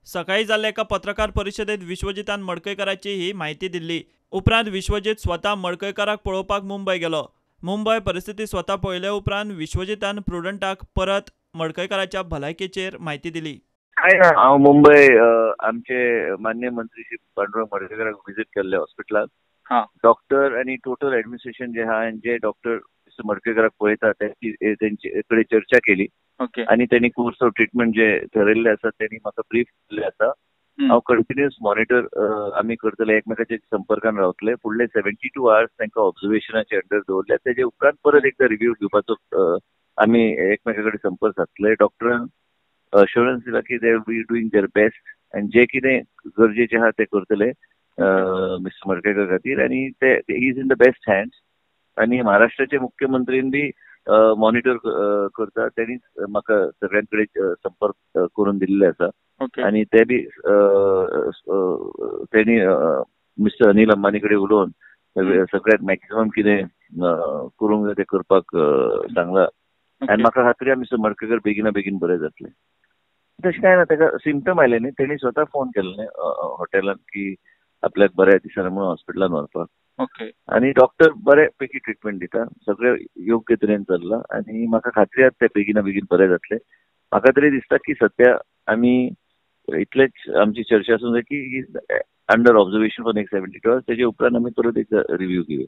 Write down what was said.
सकाळी जाल्ल्या एका पत्रकार परिशदेत विश्वजितान मडकयकाराची ही माहिती दिल्ली। उपरांत विश्वजीत स्वता मडकयकाराक पळोवपाक मुंबय गेलो। मुंबय परिस्थिती स्वता पळयले उपरांत विश्वजितान प्रुडंटाक परत मडकयकाराच्या भलायकेचेर माहिती दिली। हांव मुंबय आमचे मान्य मंत्री श्री पांडुरंग मडकयकाराक विजीट केल्ले हॉस्पिटलांत। डॉक्टर आनी टोटल एडमिनिस्ट्रेशन जे आहा जे डॉक्टर मिस्टर मडकयकाराक पळयता तेंचे कडेन चर्चा केली आनी त्यांनी कोर्स ऑफ ट्रिटमेंट जे ठरयल्ले आसा त्यांनी म्हाका ब्रीफ केल्ले आसा। हांव कंटिन्युअस मॉनिटर आमी करतले, एकमेकाच्या संपर्कान रावतले। फुडले 72 आवर्स तांकां ऑब्झर्वेशनाचे अंडर दवरले। तेजे उपरांत परत एकदा रिव्ह्यू घेवपाचो आमी एकमेका कडेन संपर्क सादतले। डॉक्टरान अश्युरन्स दिला की दे वी डुईंग देअर बेस्ट आनी जे कितें गरजेचे आहा ते करतले मिस्टर मडकयकार खातीर, आनी ते is in the best hands. आनी महाराष्ट्राचे मुख्यमंत्रीन बी मॉनिटर करता, त्यांनीच म्हाका सगळ्यांकडे संपर्क करून दिल्ले आसा। आनी ते बी त्यांनी मिस्टर अनिल अंबानी कडेन उलोवन सगळ्यात मॅक्सिमम कितें करूंक जाय ते करपाक सांगला। आनी म्हाका खात्री आहा मिस्टर मडकयकार बेगिना बेगीन बरें जातले। तशें कांय ना, ताका सिम्पटम आयले न्ही, तेणी स्वता फोन केल्ले हॉटेलांत की आपल्याक बऱ्या दिसना म्हणून हॉस्पिटलांत व्हरपाक। आनी डॉक्टर बरे पैकी ट्रिटमेंट दिता, सगळें योग्य तरेन चल्लां आनी म्हाका खात्री आहा ते बेगिना बेगीन बरे जातले। म्हाका तरी दिसता की सध्या आमी इतलेच आमची चर्चा आसूंक जाय की is under observation for next 72 hours. तेजे उपरांत आमी परत एकदा रिव्ह्यू घेवया।